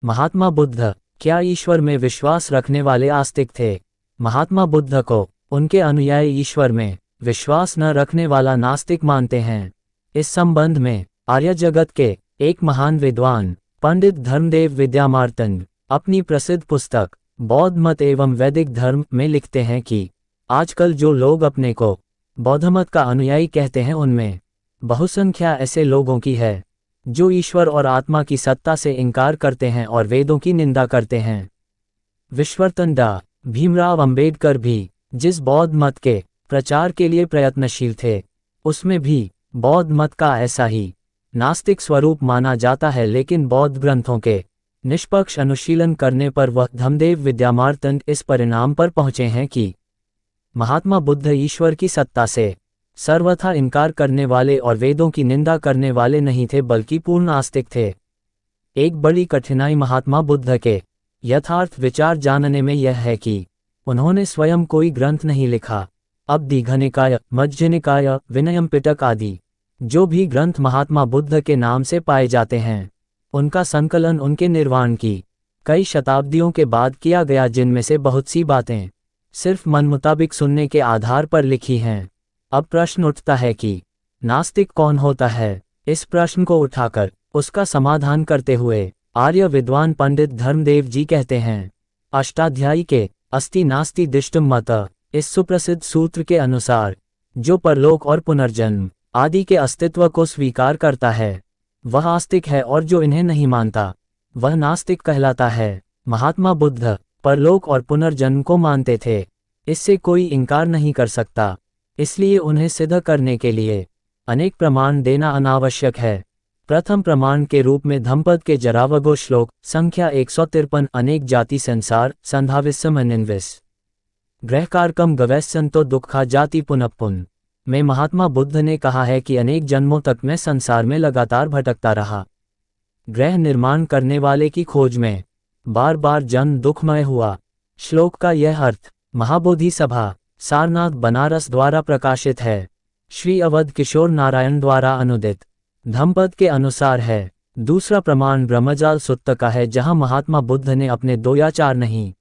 महात्मा बुद्ध क्या ईश्वर में विश्वास रखने वाले आस्तिक थे? महात्मा बुद्ध को उनके अनुयायी ईश्वर में विश्वास न रखने वाला नास्तिक मानते हैं। इस संबंध में आर्य जगत के एक महान विद्वान पंडित धर्मदेव विद्यामार्तंड अपनी प्रसिद्ध पुस्तक बौद्ध मत एवं वैदिक धर्म में लिखते हैं कि आजकल जो लोग अपने को बौद्ध मत का अनुयायी कहते हैं उनमें बहुसंख्या ऐसे लोगों की है जो ईश्वर और आत्मा की सत्ता से इनकार करते हैं और वेदों की निंदा करते हैं। विश्वरतन डा भीमराव अंबेडकर भी जिस बौद्ध मत के प्रचार के लिए प्रयत्नशील थे उसमें भी बौद्ध मत का ऐसा ही नास्तिक स्वरूप माना जाता है, लेकिन बौद्ध ग्रंथों के निष्पक्ष अनुशीलन करने पर वह धर्मदेव विद्यामार्तंड इस परिणाम पर पहुंचे हैं कि महात्मा बुद्ध ईश्वर की सत्ता से सर्वथा इनकार करने वाले और वेदों की निंदा करने वाले नहीं थे, बल्कि पूर्ण आस्तिक थे। एक बड़ी कठिनाई महात्मा बुद्ध के यथार्थ विचार जानने में यह है कि उन्होंने स्वयं कोई ग्रंथ नहीं लिखा। अब दीघनिकाय, मज्झ निकाय, विनयम पिटक आदि जो भी ग्रंथ महात्मा बुद्ध के नाम से पाए जाते हैं उनका संकलन उनके निर्वाण की कई शताब्दियों के बाद किया गया, जिनमें से बहुत सी बातें सिर्फ मन मुताबिक सुनने के आधार पर लिखी हैं। अब प्रश्न उठता है कि नास्तिक कौन होता है? इस प्रश्न को उठाकर उसका समाधान करते हुए आर्य विद्वान पंडित धर्मदेव जी कहते हैं, अष्टाध्यायी के अस्ति नास्ति दिष्टम मत इस सुप्रसिद्ध सूत्र के अनुसार जो परलोक और पुनर्जन्म आदि के अस्तित्व को स्वीकार करता है वह आस्तिक है, और जो इन्हें नहीं मानता वह नास्तिक कहलाता है। महात्मा बुद्ध परलोक और पुनर्जन्म को मानते थे, इससे कोई इनकार नहीं कर सकता, इसलिए उन्हें सिद्ध करने के लिए अनेक प्रमाण देना अनावश्यक है। प्रथम प्रमाण के रूप में धम्पद के जरावगो श्लोक संख्या 153 अनेक जाति संसार संधाविस्सम अनिन्विस ग्रहकारकम गवैस्संतो दुखा जाति पुनपुन में महात्मा बुद्ध ने कहा है कि अनेक जन्मों तक मैं संसार में लगातार भटकता रहा, ग्रह निर्माण करने वाले की खोज में बार बार जन्म दुखमय हुआ। श्लोक का यह अर्थ महाबोधि सभा सारनाथ बनारस द्वारा प्रकाशित है, श्री अवध किशोर नारायण द्वारा अनुदित धम्पद के अनुसार है। दूसरा प्रमाण ब्रह्मजाल सुत्त का है, जहां महात्मा बुद्ध ने अपने 2 या 4 नहीं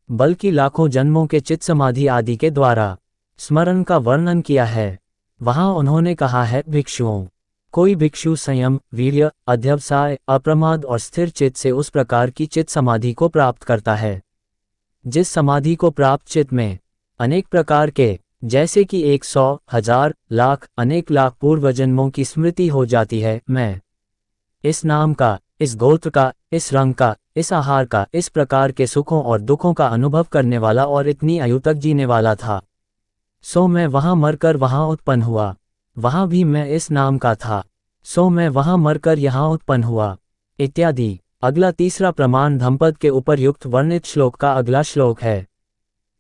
बल्कि लाखों जन्मों के चित्त समाधि आदि के द्वारा स्मरण का वर्णन किया है। वहां उन्होंने कहा है, भिक्षुओं कोई भिक्षु संयम, वीर्य, अध्यवसाय, अप्रमाद और स्थिर चित्त से उस प्रकार की चित्त समाधि को प्राप्त करता है जिस समाधि को प्राप्त चित्त में अनेक प्रकार के, जैसे कि 100, 1000, लाख, अनेक लाख पूर्व जन्मों की स्मृति हो जाती है। मैं इस नाम का, इस गोत्र का, इस रंग का, इस आहार का, इस प्रकार के सुखों और दुखों का अनुभव करने वाला और इतनी आयु तक जीने वाला था। सो मैं वहां मरकर वहां उत्पन्न हुआ, वहां भी मैं इस नाम का था, सो मैं वहां मरकर यहां उत्पन्न हुआ, इत्यादि। अगला तीसरा प्रमाण धम्पद के उपर्युक्त वर्णित श्लोक का अगला श्लोक है,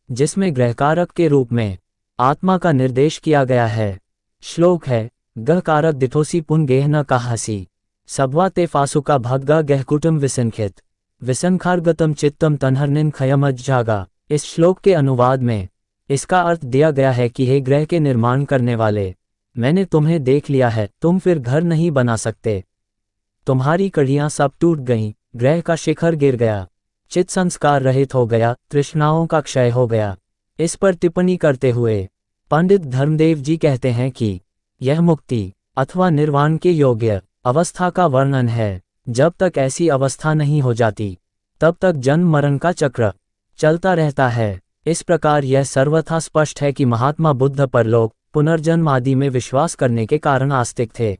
जिसमें ग्रहकारक के रूप में आत्मा का निर्देश किया गया है। श्लोक है, गहकारक दिठोसी पुन गेहन काहसी सब्वा ते फासुका भग्गा गहकुटम विसंखित विसंखारगतम चित्तम तन्हरनिन खयमज्जागा। इस श्लोक के अनुवाद में इसका अर्थ दिया गया है कि हे ग्रह के निर्माण करने वाले, मैंने तुम्हें देख लिया है, तुम फिर घर नहीं बना सकते, तुम्हारी कड़ियां सब टूट गईं, ग्रह का शिखर गिर गया, चित्त संस्कार रहित हो गया, तृष्णाओं का क्षय हो गया। इस पर टिप्पणी करते हुए पंडित धर्मदेव जी कहते हैं कि यह मुक्ति अथवा निर्वाण के योग्य अवस्था का वर्णन है। जब तक ऐसी अवस्था नहीं हो जाती तब तक जन्म मरण का चक्र चलता रहता है। इस प्रकार यह सर्वथा स्पष्ट है कि महात्मा बुद्ध परलोक, पुनर्जन्म आदि में विश्वास करने के कारण आस्तिक थे।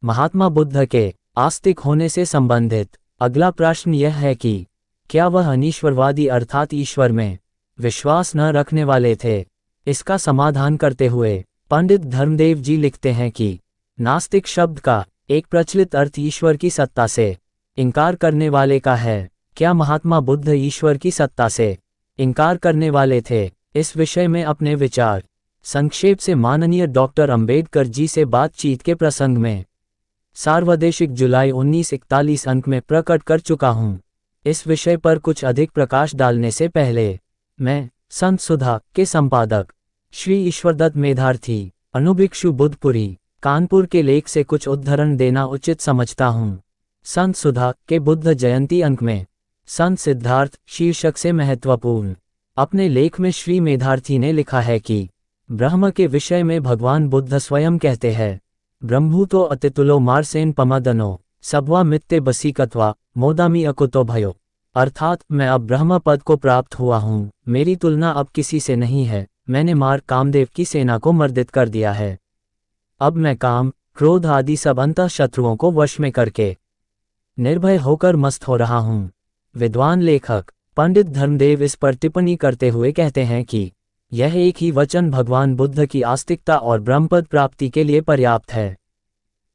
महात्मा बुद्ध के आस्तिक होने से संबंधित अगला प्रश्न यह है कि क्या वह अनीश्वरवादी अर्थात ईश्वर में विश्वास न रखने वाले थे? इसका समाधान करते हुए पंडित धर्मदेव जी लिखते हैं कि नास्तिक शब्द का एक प्रचलित अर्थ ईश्वर की सत्ता से इनकार करने वाले का है। क्या महात्मा बुद्ध ईश्वर की सत्ता से इनकार करने वाले थे? इस विषय में अपने विचार संक्षेप से माननीय डॉक्टर अंबेडकर जी से बातचीत के प्रसंग में सार्वदेशिक जुलाई 1941 अंक में प्रकट कर चुका हूं। इस विषय पर कुछ अधिक प्रकाश डालने से पहले मैं संत सुधा के संपादक श्री ईश्वरदत्त मेधार्थी अनुभिक्षु बुद्धपुरी कानपुर के लेख से कुछ उद्धरण देना उचित समझता हूं। संत सुधा के बुद्ध जयंती अंक में संत सिद्धार्थ शीर्षक से महत्वपूर्ण अपने लेख में श्री मेधार्थी ने लिखा है कि ब्रह्म के विषय में भगवान बुद्ध स्वयं कहते हैं, ब्रह्मभूतो अतितुलो मारसेन पमदनो सबवा मित्ते बसीकत्वा मोदामी अकुतो भयो। अर्थात मैं अब ब्रह्म पद को प्राप्त हुआ हूँ, मेरी तुलना अब किसी से नहीं है, मैंने मार कामदेव की सेना को मर्दित कर दिया है। अब मैं काम क्रोध आदि सब अंतः शत्रुओं को वश में करके निर्भय होकर मस्त हो रहा हूँ। विद्वान लेखक पंडित धर्मदेव इस पर टिप्पणी करते हुए कहते हैं कि यह एक ही वचन भगवान बुद्ध की आस्तिकता और ब्रह्मपद प्राप्ति के लिए पर्याप्त है।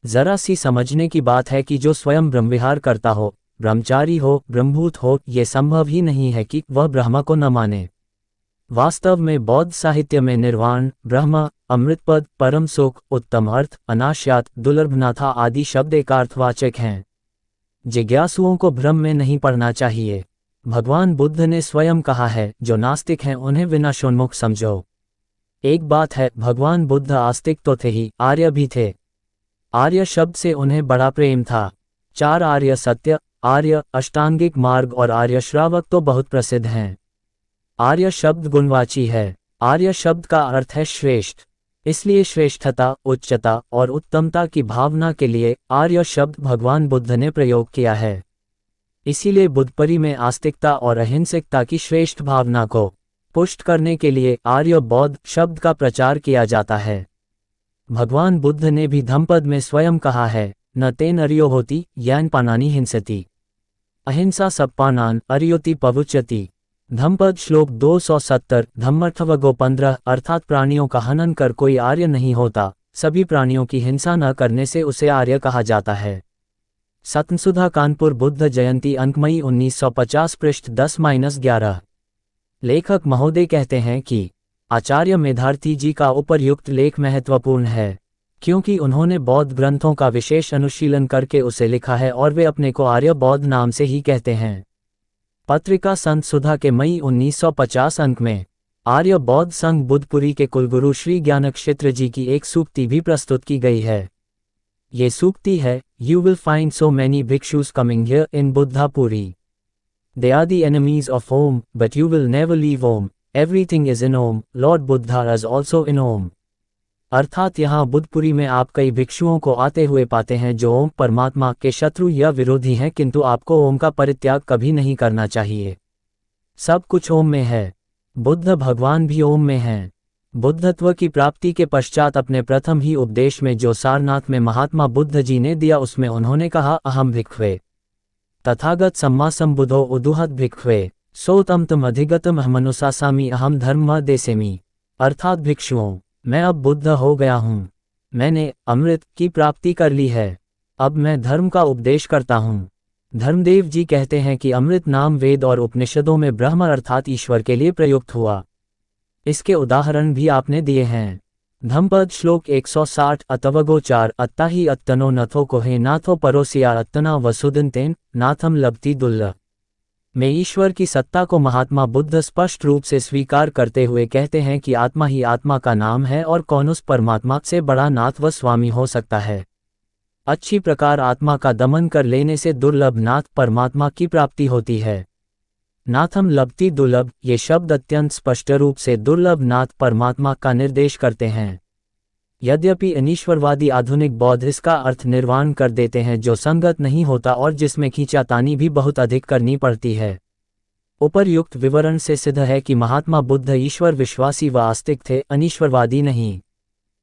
जरा सी समझने की बात है कि जो स्वयं ब्रह्मविहार करता हो, ब्रह्मचारी हो, ब्रह्मभूत हो, ये संभव ही नहीं है कि वह ब्रह्म को न माने। वास्तव में बौद्ध साहित्य में निर्वाण, ब्रह्म, अमृतपद, परम सुख, उत्तम अर्थ, अनाश्यात, दुर्लभनाथा आदि शब्द एकार्थवाचक हैं। जिज्ञासुओं को भ्रम में नहीं पड़ना चाहिए। भगवान बुद्ध ने स्वयं कहा है, जो नास्तिक हैं उन्हें विनाशोन्मुख समझो। एक बात है, भगवान बुद्ध आस्तिक तो थे ही, आर्य भी थे। आर्य शब्द से उन्हें बड़ा प्रेम था। 4 आर्य सत्य, आर्य, अष्टांगिक मार्ग और आर्य श्रावक तो बहुत प्रसिद्ध हैं। आर्य शब्द गुणवाची है। आर्य शब्द का अर्थ है श्रेष्ठ, इसलिए श्रेष्ठता, उच्चता और उत्तमता की भावना के लिए आर्य शब्द भगवान बुद्ध ने प्रयोग किया है। इसीलिए बुद्धपरी में आस्तिकता और अहिंसकता की श्रेष्ठ भावना को पुष्ट करने के लिए आर्य बौद्ध शब्द का प्रचार किया जाता है। भगवान बुद्ध ने भी धम्मपद में स्वयं कहा है, न तेन अर्यो होती यान पानानी हिंसती अहिंसा सप्पानान अर्योति पवुच्यति। धम्मपद श्लोक 270 धम्मर्थवगो 15 अर्थात प्राणियों का हनन कर कोई आर्य नहीं होता, सभी प्राणियों की हिंसा न करने से उसे आर्य कहा जाता है। सतनसुधा कानपुर बुद्ध जयंती अंक मई 1950 पृष्ठ 10-11। लेखक महोदय कहते हैं कि आचार्य मेधार्थी जी का उपर्युक्त लेख महत्वपूर्ण है, क्योंकि उन्होंने बौद्ध ग्रंथों का विशेष अनुशीलन करके उसे लिखा है और वे अपने को आर्य बौद्ध नाम से ही कहते हैं। पत्रिका संत सुधा के मई 1950 अंक में आर्य बौद्ध संघ बुद्धपुरी के कुलगुरु श्री ज्ञानक्षेत्र जी की एक सूक्ति भी प्रस्तुत की गई है। ये सूक्ति है, You will find so many bhikshus coming here in Buddhapuri. They are the enemies of Om, but you will never leave Om. Everything is in Om. Lord Buddha is also in Om. अर्थात यहाँ बुद्धपुरी में आप कई भिक्षुओं को आते हुए पाते हैं जो ओम परमात्मा के शत्रु या विरोधी हैं, किंतु आपको ओम का परित्याग कभी नहीं करना चाहिए। सब कुछ ओम में है। बुद्ध भगवान भी ओम में हैं। बुद्धत्व की प्राप्ति के पश्चात अपने प्रथम ही उपदेश में जो सारनाथ में महात्मा बुद्ध जी ने दिया उसमें उन्होंने कहा, अहम भिक्खवे तथागत सम्मा संबुद्धो उदुहत भिक्खवे सोतम तम अधिगतम अहमनुशासामि अहम धर्म देसेमी। अर्थात भिक्षुओं, मैं अब बुद्ध हो गया हूँ, मैंने अमृत की प्राप्ति कर ली है, अब मैं धर्म का उपदेश करता हूँ। धर्मदेव जी कहते हैं कि अमृत नाम वेद और उपनिषदों में ब्रह्म अर्थात ईश्वर के लिए प्रयुक्त हुआ। इसके उदाहरण भी आपने दिए हैं। धम्मपद श्लोक 160 अतवगो 4 अत्ता ही अत्तनो नथो कोहे नाथो परोसिया अत्तना वसुदंतेन नाथम लब्धि दुल्लभ में ईश्वर की सत्ता को महात्मा बुद्ध स्पष्ट रूप से स्वीकार करते हुए कहते हैं कि आत्मा ही आत्मा का नाम है और कौन उस परमात्मा से बड़ा नाथ व स्वामी हो सकता है। अच्छी प्रकार आत्मा का दमन कर लेने से दुर्लभ नाथ परमात्मा की प्राप्ति होती है। नाथम लब्धि दुर्लभ, ये शब्द अत्यंत स्पष्ट रूप से दुर्लभ नाथ परमात्मा का निर्देश करते हैं। यद्यपि अनीश्वरवादी आधुनिक बौद्ध इसका अर्थ निर्वाण कर देते हैं, जो संगत नहीं होता और जिसमें खींचातानी भी बहुत अधिक करनी पड़ती है। उपर्युक्त विवरण से सिद्ध है कि महात्मा बुद्ध ईश्वर विश्वासी व आस्तिक थे, अनीश्वरवादी नहीं।